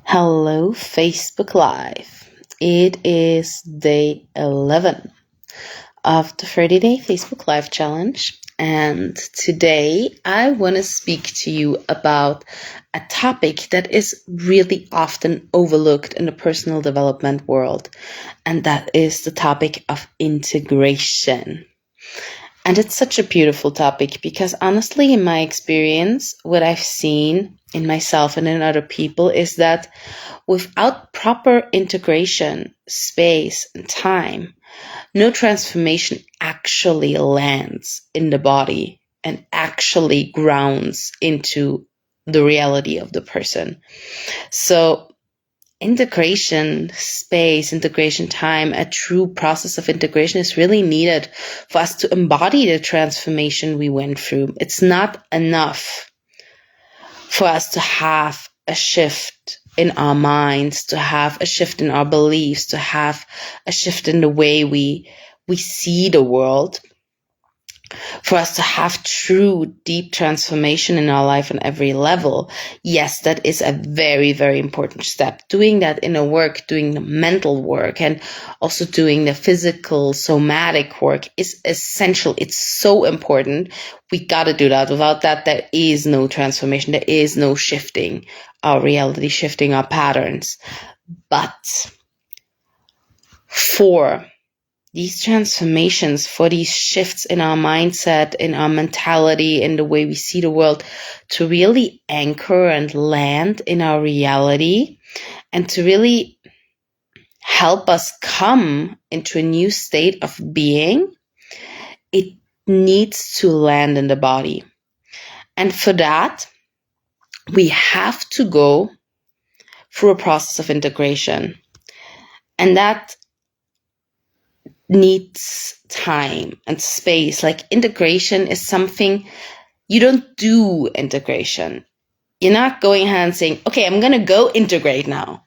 Hello, Facebook Live. It is day 11 of the 30-day Facebook Live challenge. And today I want to speak to you about a topic that is really often overlooked in the personal development world. And that is the topic of integration. And it's such a beautiful topic because honestly, in my experience, what I've seen in myself and in other people is that without proper integration, space, and time, no transformation actually lands in the body and actually grounds into the reality of the person. So integration space, integration time, a true process of integration is really needed for us to embody the transformation we went through. It's not enough for us to have a shift in our minds, to have a shift in our beliefs, to have a shift in the way we see the world, for us to have true deep transformation in our life on every level. Yes, that is a very, very important step. Doing that inner work, doing the mental work, and also doing the physical somatic work is essential. It's so important. We got to do that. Without that, there is no transformation. There is no shifting our reality, shifting our patterns. But for these transformations, for these shifts in our mindset, in our mentality, in the way we see the world, to really anchor and land in our reality and to really help us come into a new state of being, it needs to land in the body. And for that, we have to go through a process of integration. And that needs time and space. Like integration is something you don't do integration. You're not going ahead and saying, okay, I'm going to go integrate now.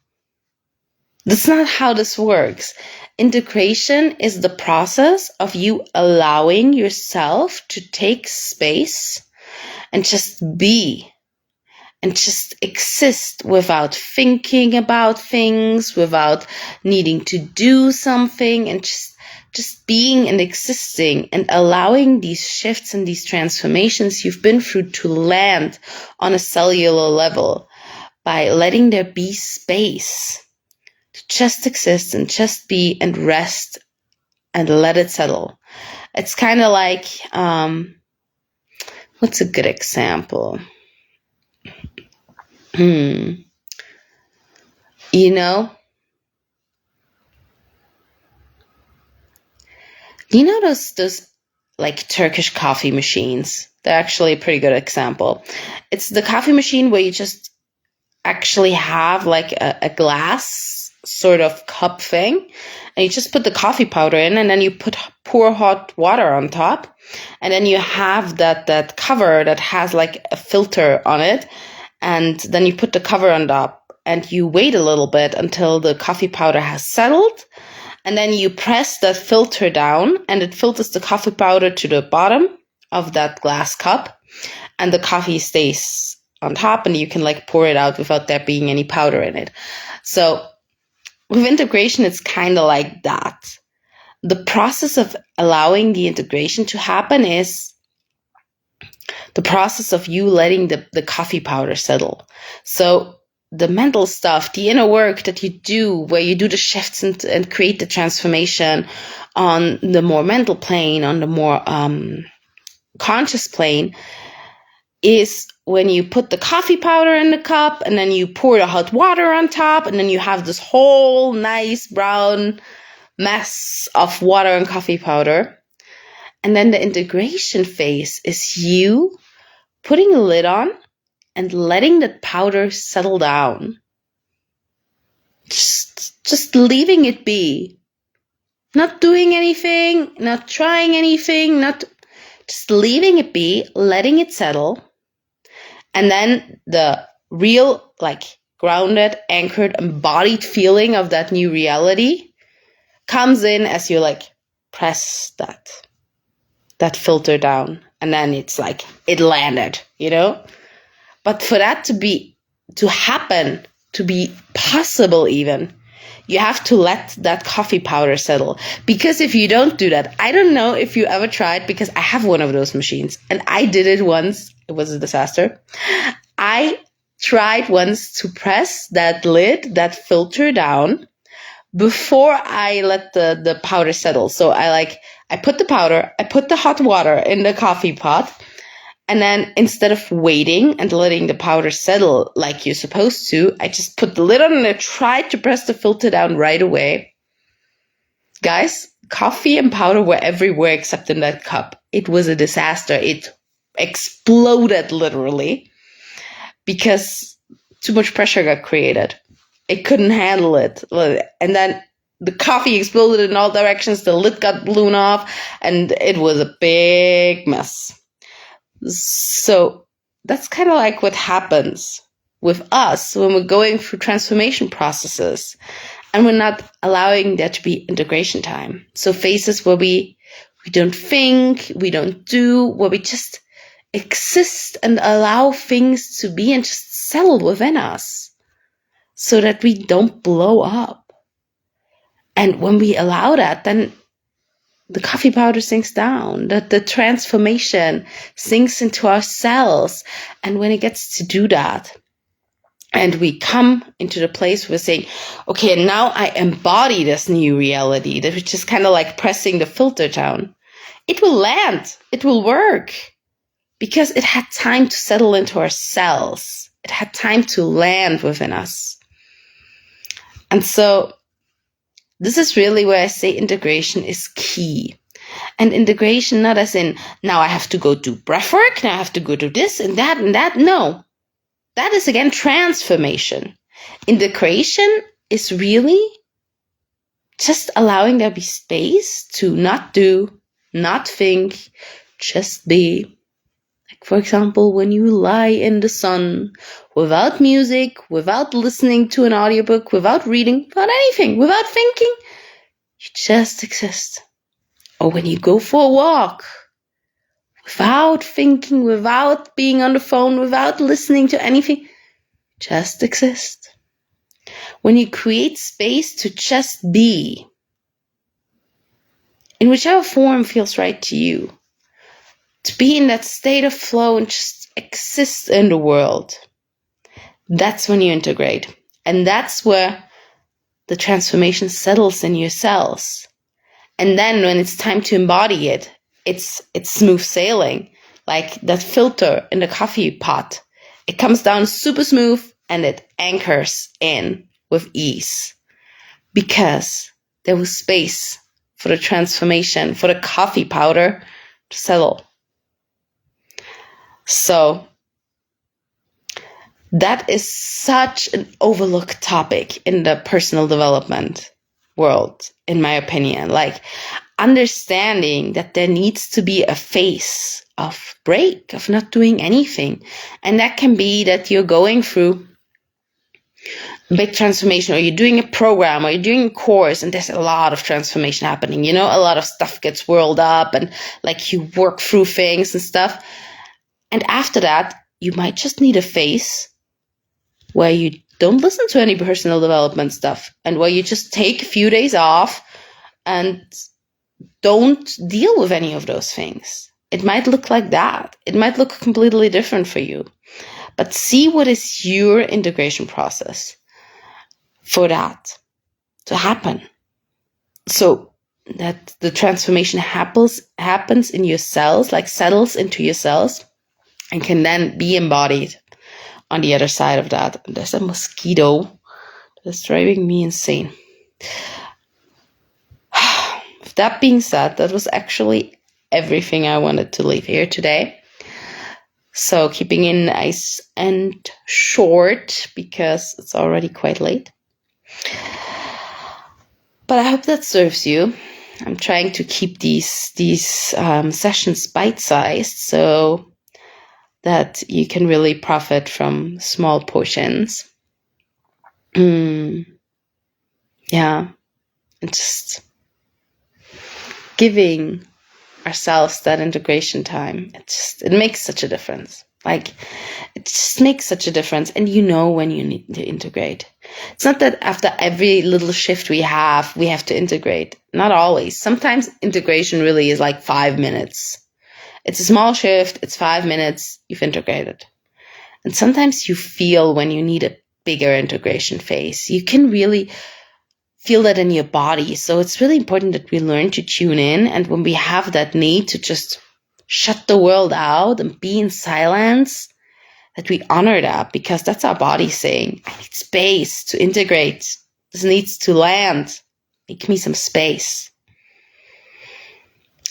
That's not how this works. Integration is the process of you allowing yourself to take space and just be and just exist without thinking about things, without needing to do something, and just being and existing and allowing these shifts and these transformations you've been through to land on a cellular level by letting there be space to just exist and just be and rest and let it settle. It's kind of like, what's a good example? You know those like Turkish coffee machines? They're actually a pretty good example. It's the coffee machine where you just actually have like a glass sort of cup thing, and you just put the coffee powder in, and then you pour hot water on top, and then you have that cover that has like a filter on it, and then you put the cover on top, and you wait a little bit until the coffee powder has settled. And then you press that filter down and it filters the coffee powder to the bottom of that glass cup, and the coffee stays on top and you can like pour it out without there being any powder in it. So with integration, it's kind of like that. The process of allowing the integration to happen is the process of you letting the coffee powder settle. So the mental stuff, the inner work that you do, where you do the shifts and create the transformation on the more mental plane, on the more conscious plane, is when you put the coffee powder in the cup and then you pour the hot water on top, and then you have this whole nice brown mess of water and coffee powder. And then the integration phase is you putting a lid on and letting the powder settle down. Just leaving it be. Not doing anything, not trying anything, just leaving it be, letting it settle. And then the real, like, grounded, anchored, embodied feeling of that new reality comes in as you like press that filter down. And then it's like it landed, But for that to happen, to be possible even, you have to let that coffee powder settle. Because if you don't do that, I don't know if you ever tried, because I have one of those machines and I did it once. It was a disaster. I tried once to press that lid, that filter down before I let the powder settle. So I put the powder, I put the hot water in the coffee pot, and then instead of waiting and letting the powder settle like you're supposed to, I just put the lid on and I tried to press the filter down right away. Guys, coffee and powder were everywhere except in that cup. It was a disaster. It exploded literally because too much pressure got created. It couldn't handle it. And then the coffee exploded in all directions. The lid got blown off and it was a big mess. So that's kind of like what happens with us when we're going through transformation processes and we're not allowing there to be integration time. So phases where we don't think, we don't do, where we just exist and allow things to be and just settle within us so that we don't blow up. And when we allow that, then the coffee powder sinks down, that the transformation sinks into our cells. And when it gets to do that, and we come into the place where we're saying, okay, now I embody this new reality, that which is kind of like pressing the filter down. It will land. It will work because it had time to settle into our cells. It had time to land within us. And so this is really where I say integration is key. And integration, not as in, now I have to go do breath work, now I have to go do this and that and that. No, that is again transformation. Integration is really just allowing there be space to not do, not think, just be. Like, for example, when you lie in the sun without music, without listening to an audiobook, without reading, without anything, without thinking, you just exist. Or when you go for a walk, without thinking, without being on the phone, without listening to anything, just exist. When you create space to just be, in whichever form feels right to you, to be in that state of flow and just exist in the world, that's when you integrate. And that's where the transformation settles in your cells. And then when it's time to embody it, it's smooth sailing, like that filter in the coffee pot. It comes down super smooth and it anchors in with ease because there was space for the transformation, for the coffee powder to settle. So that is such an overlooked topic in the personal development world, in my opinion. Like, understanding that there needs to be a phase of break, of not doing anything. And that can be that you're going through a big transformation, or you're doing a program, or you're doing a course, and there's a lot of transformation happening. You know, a lot of stuff gets whirled up, and like you work through things and stuff. And after that, you might just need a phase where you don't listen to any personal development stuff, and where you just take a few days off and don't deal with any of those things. It might look like that. It might look completely different for you. But see what is your integration process for that to happen. So that the transformation happens in your cells, like settles into your cells, and can then be embodied on the other side of that. There's a mosquito that's driving me insane. With that being said, that was actually everything I wanted to leave here today. So keeping it nice and short because it's already quite late. But I hope that serves you. I'm trying to keep these sessions bite-sized so that you can really profit from small portions. Yeah, and just giving ourselves that integration time. It makes such a difference. Like, it just makes such a difference. And you know when you need to integrate. It's not that after every little shift we have to integrate. Not always. Sometimes integration really is like 5 minutes. It's a small shift. It's 5 minutes. You've integrated. And sometimes you feel when you need a bigger integration phase. You can really feel that in your body. So it's really important that we learn to tune in. And when we have that need to just shut the world out and be in silence, that we honor that, because that's our body saying, I need space to integrate. This needs to land. Make me some space.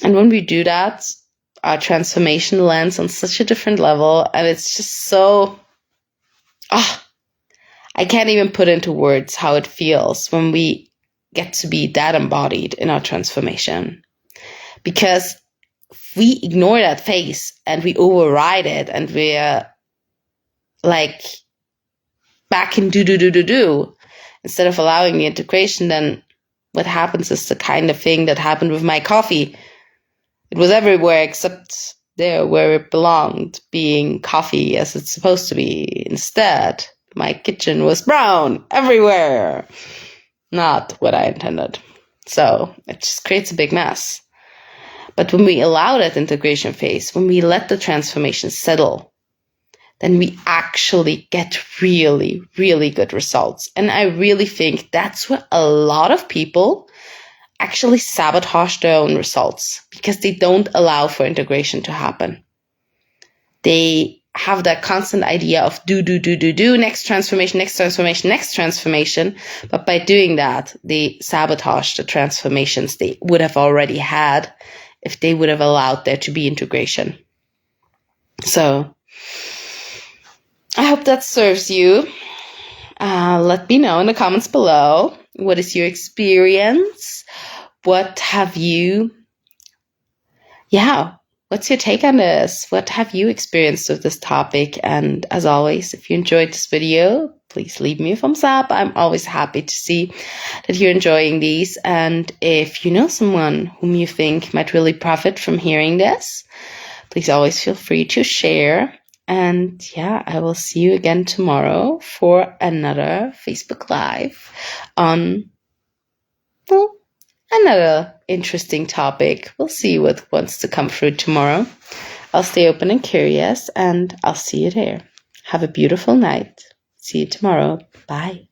And when we do that, our transformation lands on such a different level. And it's just so, I can't even put into words how it feels when we get to be that embodied in our transformation. Because if we ignore that phase and we override it and we're like back in do, instead of allowing the integration, then what happens is the kind of thing that happened with my coffee. It was everywhere except there where it belonged, being coffee as it's supposed to be. Instead, my kitchen was brown everywhere. Not what I intended. So it just creates a big mess. But when we allow that integration phase, when we let the transformation settle, then we actually get really, really good results. And I really think that's where a lot of people actually sabotage their own results, because they don't allow for integration to happen. They have that constant idea of do, next transformation. But by doing that, they sabotage the transformations they would have already had if they would have allowed there to be integration. So I hope that serves you. Let me know in the comments below. What is your experience? What have you, what's your take on this? What have you experienced with this topic? And as always, if you enjoyed this video, please leave me a thumbs up. I'm always happy to see that you're enjoying these. And if you know someone whom you think might really profit from hearing this, please always feel free to share. And I will see you again tomorrow for another Facebook Live on, another interesting topic. We'll see what wants to come through tomorrow. I'll stay open and curious, and I'll see you there. Have a beautiful night. See you tomorrow. Bye.